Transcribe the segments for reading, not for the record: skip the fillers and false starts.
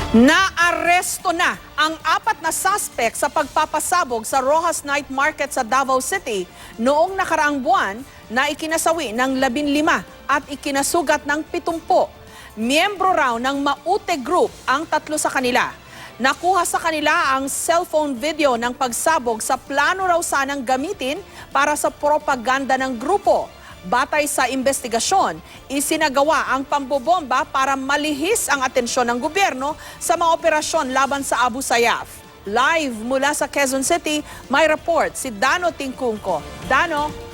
Naaresto na ang 4 na suspect sa pagpapasabog sa Rojas Night Market sa Davao City noong nakaraang buwan na ikinasawi ng 15 at ikinasugat ng 70. Miyembro raw ng Maute Group ang 3 sa kanila. Nakuha sa kanila ang cellphone video ng pagsabog sa plano raw sanang gamitin para sa propaganda ng grupo. Batay sa investigasyon, isinagawa ang pambobomba para malihis ang atensyon ng gobyerno sa mga operasyon laban sa Abu Sayyaf. Live mula sa Quezon City, may report si Dano Tingkungko. Dano?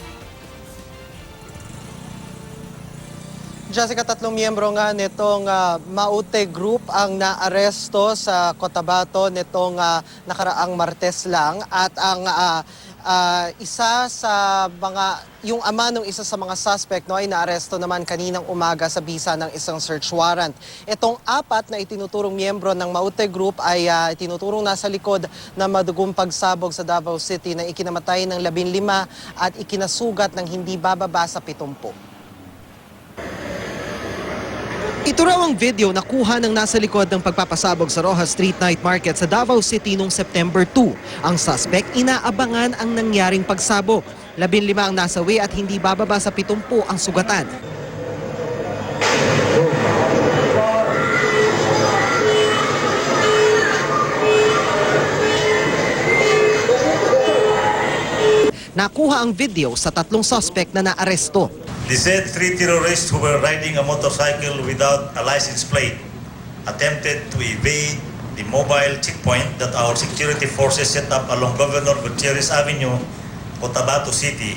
Jessica, 3 miyembro nga nitong Maute Group ang naaresto sa Cotabato nitong nakaraang Martes lang at ang isa sa yung ama ng isa sa mga suspect ay naaresto naman kaninang umaga sa bisa ng isang search warrant. Itong 4 na itinuturong miyembro ng Maute Group ay itinuturong nasa likod ng madugong pagsabog sa Davao City na ikinamatay ng 15 at ikinasugat ng hindi bababa sa 70. Ito raw ang video na kuha ng nasa likod ng pagpapasabog sa Rojas Street Night Market sa Davao City noong September 2. Ang suspect inaabangan ang nangyaring pagsabog. 15 ang nasawi at hindi bababa sa 70 ang sugatan. Nakuha ang video sa 3 suspect na naaresto. The said 3 terrorists who were riding a motorcycle without a license plate attempted to evade the mobile checkpoint that our security forces set up along Governor Gutierrez Avenue, Cotabato City,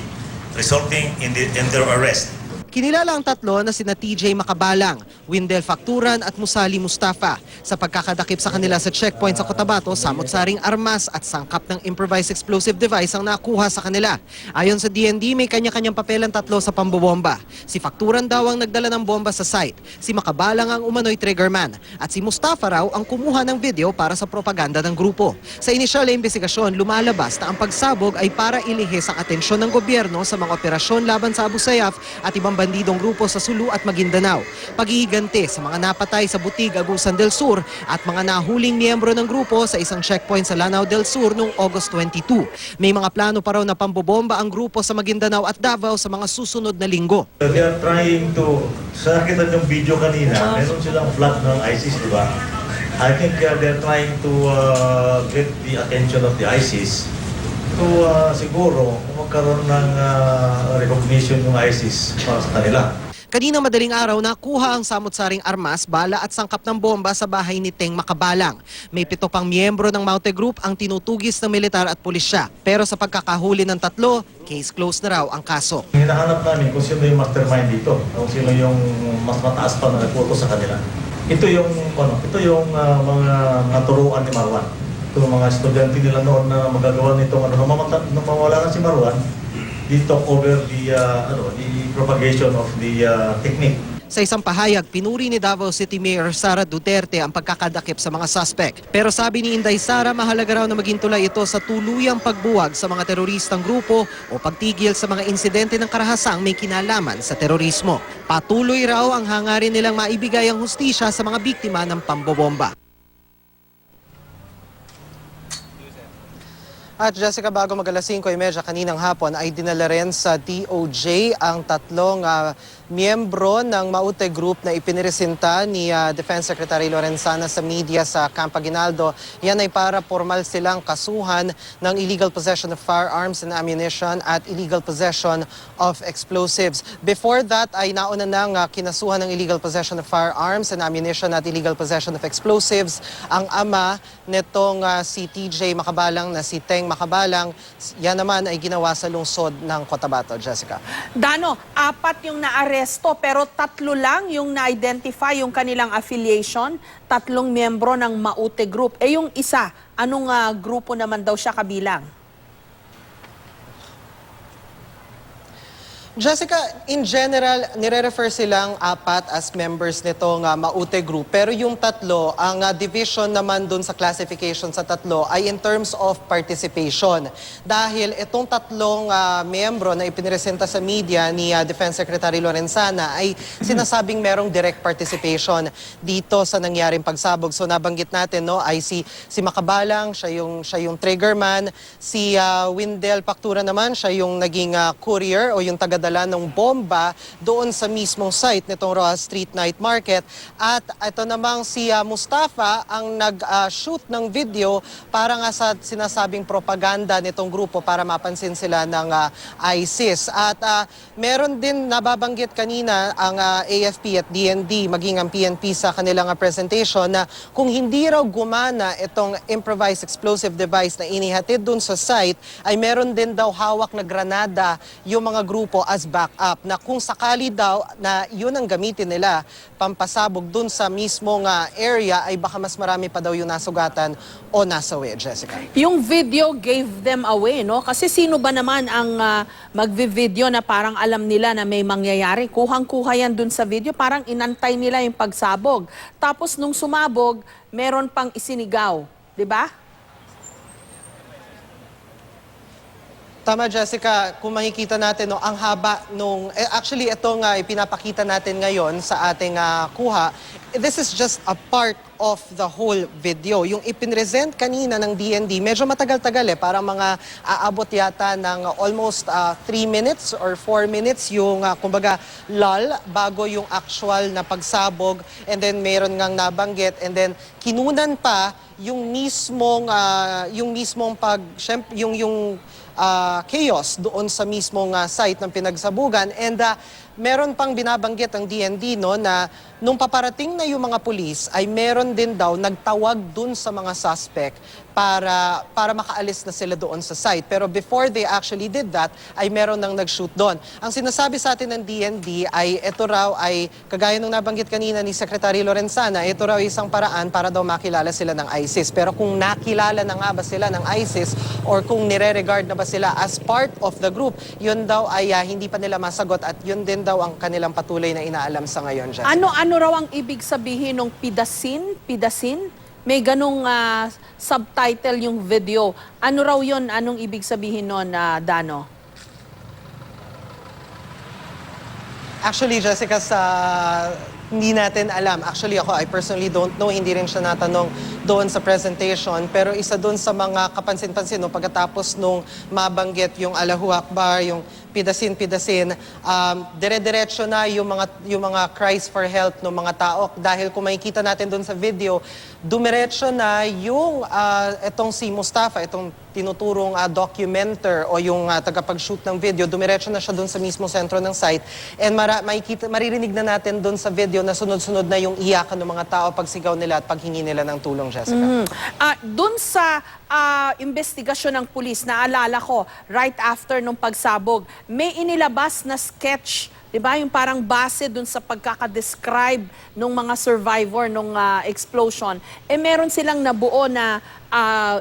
resulting in their arrest. Kinilala ang 3 na sina TJ Macabalang, Windel Facturan at Musali Mustafa. Sa pagkakadakip sa kanila sa checkpoint sa Cotabato, samot-saring armas at sangkap ng improvised explosive device ang nakuha sa kanila. Ayon sa DND, may kanya-kanyang papel ang 3 sa pambobomba. Si Facturan daw ang nagdala ng bomba sa site. Si Macabalang ang umano'y triggerman. At si Mustafa raw ang kumuha ng video para sa propaganda ng grupo. Sa inisyal na investigasyon, lumalabas na ang pagsabog ay para ilihis ang atensyon ng gobyerno sa mga operasyon laban sa Abu Sayyaf at ibang bandidong grupo sa Sulu at Maguindanao. Paghihiganti sa mga napatay sa Butig, Agusan del Sur at mga nahuling miyembro ng grupo sa isang checkpoint sa Lanao del Sur noong August 22. May mga plano pa raw na pambobomba ang grupo sa Maguindanao at Davao sa mga susunod na linggo. They are trying to, sa nakita yung video kanina, meron silang flag ng ISIS, di ba? I think they're trying to get the attention of the ISIS to siguro magkaroon ng recognition ng ISIS para sa kanila. Kanina madaling araw nakuha ang samot-saring armas, bala at sangkap ng bomba sa bahay ni Teng Macabalang. May 7 pang miyembro ng Maute Group ang tinutugis ng militar at pulisya. Pero sa pagkakahuli ng 3, case closed na raw ang kaso. Hinahanap namin kung sino yung mastermind dito, kung sino yung mas mataas pa na nagputo sa kanila. Ito yung mga naturuan ni Marwan. Ito mga estudyante nila noon na magagawa nitong nung mawala na si Marwan, dito over the propagation of the technique. Sa isang pahayag, pinuri ni Davao City Mayor Sara Duterte ang pagkakadakip sa mga suspect. Pero sabi ni Inday Sara, mahalaga raw na maging tulay ito sa tuluyang pagbuwag sa mga teroristang grupo o pagtigil sa mga insidente ng karahasang may kinalaman sa terorismo. Patuloy raw ang hangarin nilang maibigay ang hustisya sa mga biktima ng pambobomba. At Jessica, bago mag-alas 5:30 kaninang hapon ay dinala rin sa DOJ ang 3 miyembro ng Maute Group na ipiniresenta ni Defense Secretary Lorenzana sa media sa Camp Aguinaldo. Yan ay para formal silang kasuhan ng illegal possession of firearms and ammunition at illegal possession of explosives. Before that ay nauna nang kinasuhan ng illegal possession of firearms and ammunition at illegal possession of explosives ang ama nitong si TJ Macabalang na si Teng Macabalang. Yan naman ay ginawa sa lungsod ng Cotabato. Jessica. Dano, 4 yung naaresto pero 3 lang yung na-identify yung kanilang affiliation, 3 miyembro ng Maute Group. Eh yung isa, anong grupo naman daw siya kabilang? Jessica, in general, nire-refer silang 4 as members nitong Maute Group. Pero yung 3, ang division naman dun sa classification sa 3 ay in terms of participation. Dahil itong 3 miyembro na ipiniresenta sa media ni Defense Secretary Lorenzana ay sinasabing merong direct participation dito sa nangyaring pagsabog. So nabanggit natin, no, ay si Makabalang, siya yung triggerman, si Windel Factura naman, siya yung naging courier o yung tagadala ng bomba doon sa mismong site nitong Rojas Street Night Market. At ito namang si Mustafa ang nag-shoot ng video para nga sa sinasabing propaganda nitong grupo para mapansin sila ng ISIS. At meron din nababanggit kanina ang AFP at DND maging ang PNP sa kanilang presentation na kung hindi raw gumana itong improvised explosive device na inihatid doon sa site, ay meron din daw hawak na granada yung mga grupo as backup na kung sakali daw na yun ang gamitin nila pampasabog dun sa mismong area ay baka mas marami pa daw yung nasugatan o nasawi, Jessica. Yung video gave them away, no? Kasi sino ba naman ang magvi-video na parang alam nila na may mangyayari? Kuhang-kuha yan dun sa video, parang inantay nila yung pagsabog. Tapos nung sumabog, meron pang isinigaw, di ba? Tama, Jessica, kung makikita natin, no, ang haba nung... actually, ito nga ipinapakita natin ngayon sa ating kuha. This is just a part of the whole video. Yung ipinresent kanina ng DND, medyo matagal-tagal parang mga aabot yata ng almost 3 minutes or 4 minutes yung kumbaga lull bago yung actual na pagsabog, and then meron ngang nabanggit, and then kinunan pa yung mismong chaos doon sa mismong site ng pinagsabugan. And meron pang binabanggit ang DND, no, na nung paparating na yung mga pulis ay meron din daw nagtawag dun sa mga suspect para makaalis na sila doon sa site. Pero before they actually did that, ay meron nang nag-shoot doon. Ang sinasabi sa atin ng DND ay ito raw ay, kagaya nung nabanggit kanina ni Secretary Lorenzana, ito raw isang paraan para daw makilala sila ng ISIS. Pero kung nakilala na nga ba sila ng ISIS or kung nire-regard na ba sila as part of the group, yun daw ay hindi pa nila masagot, at yun din daw ang kanilang patuloy na inaalam sa ngayon, Jessica. Ano raw ang ibig sabihin ng pidasin? Pidasin? May ganong subtitle yung video. Ano raw yun? Anong ibig sabihin nun, Dano? Actually, Jessica, hindi natin alam. Actually, I personally don't know. Hindi rin siya natanong doon sa presentation. Pero isa doon sa mga kapansin-pansin, no, pagkatapos nung mabanggit yung Allahu Akbar, yung pidasin, dire-diretso na yung mga cries for help ng mga tao. Dahil kung makikita natin doon sa video, dumiretso na yung itong si Mustafa, itong tinuturong documenter o yung tagapag-shoot ng video, dumiretso na siya doon sa mismo sentro ng site. And maririnig na natin doon sa video na sunod-sunod na yung iyakan ng mga tao, pagsigaw nila at paghingi nila ng tulong, Jessica. Doon sa investigasyon ng pulis, naalala ko, right after nung pagsabog, may inilabas na sketch, di ba? Yung parang base dun sa pagkakadescribe ng mga survivor nung explosion. Meron silang nabuo na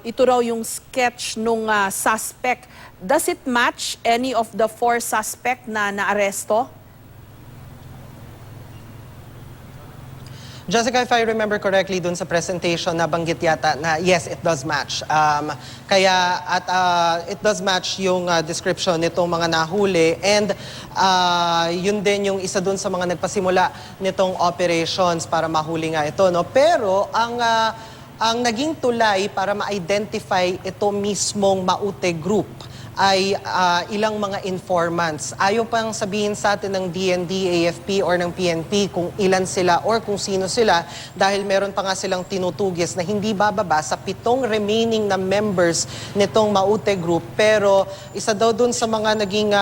ito raw yung sketch nung suspect. Does it match any of the 4 suspect na naaresto? Jessica, if I remember correctly dun sa presentation, nabanggit yata na yes, it does match. It does match yung description nitong mga nahuli, and yun din yung isa dun sa mga nagpasimula nitong operations para mahuli nga ito, no? Pero ang naging tulay para ma-identify ito mismong Maute Group ay ilang mga informants. Ayaw pang sabihin sa atin ng DND, AFP or ng PNP kung ilan sila or kung sino sila, dahil meron pa nga silang tinutugis na hindi bababa sa 7 remaining na members nitong Maute Group. Pero isa daw dun sa mga naging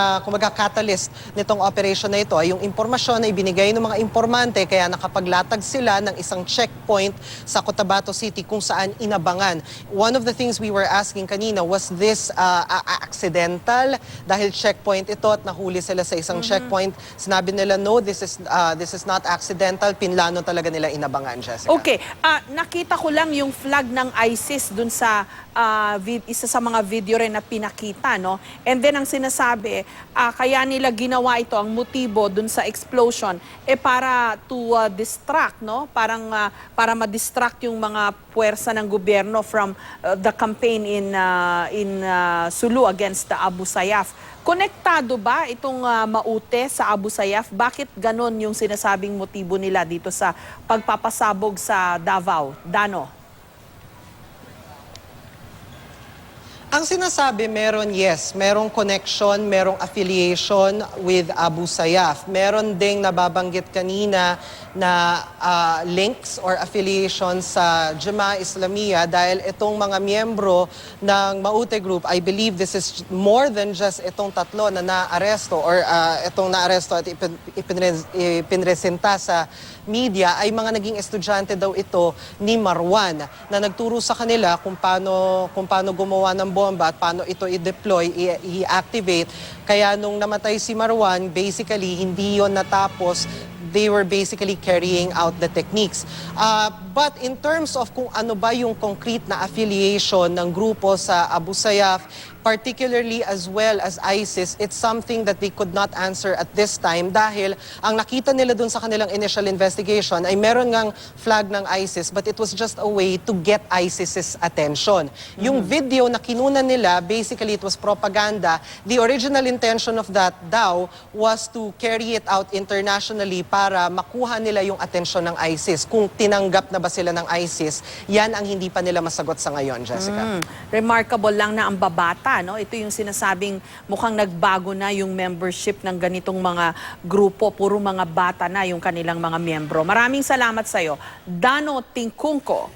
catalyst nitong operation na ito ay yung impormasyon na ibinigay ng mga informante, kaya nakapaglatag sila ng isang checkpoint sa Cotabato City kung saan inabangan. One of the things we were asking kanina was this accident accidental dahil checkpoint ito at nahuli sila sa isang checkpoint. Sinabi nila, no, this is not accidental. Pinlano talaga nila inabangan, Jessica. Okay, nakita ko lang yung flag ng ISIS dun sa isa sa mga video rin na pinakita, no? And then ang sinasabi, kaya nila ginawa ito, ang motibo dun sa explosion, para to distract, no? Parang para ma-distract yung mga puwersa ng gobyerno from the campaign in Sulu against the Abu Sayyaf. Konektado ba itong Maute sa Abu Sayyaf? Bakit ganon yung sinasabing motibo nila dito sa pagpapasabog sa Davao? Dano? Ang sinasabi, merong connection, merong affiliation with Abu Sayyaf. Meron ding nababanggit kanina na links or affiliation sa Jemaah Islamiyah dahil itong mga miyembro ng Maute Group, I believe this is more than just itong tatlo na naaresto or itong naaresto at ipinresenta sa media ay mga naging estudyante daw ito ni Marwan na nagturo sa kanila kung paano gumawa ng bomba at paano ito i-deploy, i-activate. Kaya nung namatay si Marwan, basically hindi yon natapos. They were basically carrying out the techniques. But in terms of kung ano ba yung concrete na affiliation ng grupo sa Abu Sayyaf, particularly as well as ISIS, it's something that they could not answer at this time dahil ang nakita nila dun sa kanilang initial investigation ay meron ngang flag ng ISIS but it was just a way to get ISIS's attention. Yung video na kinuna nila, basically it was propaganda. The original intention of that daw was to carry it out internationally para makuha nila yung atensyon ng ISIS. Kung tinanggap na ba sila ng ISIS, yan ang hindi pa nila masagot sa ngayon, Jessica. Remarkable lang na ang babata, no? Ito yung sinasabing mukhang nagbago na yung membership ng ganitong mga grupo. Puro mga bata na yung kanilang mga miyembro. Maraming salamat sa'yo, Dano Tingkungko.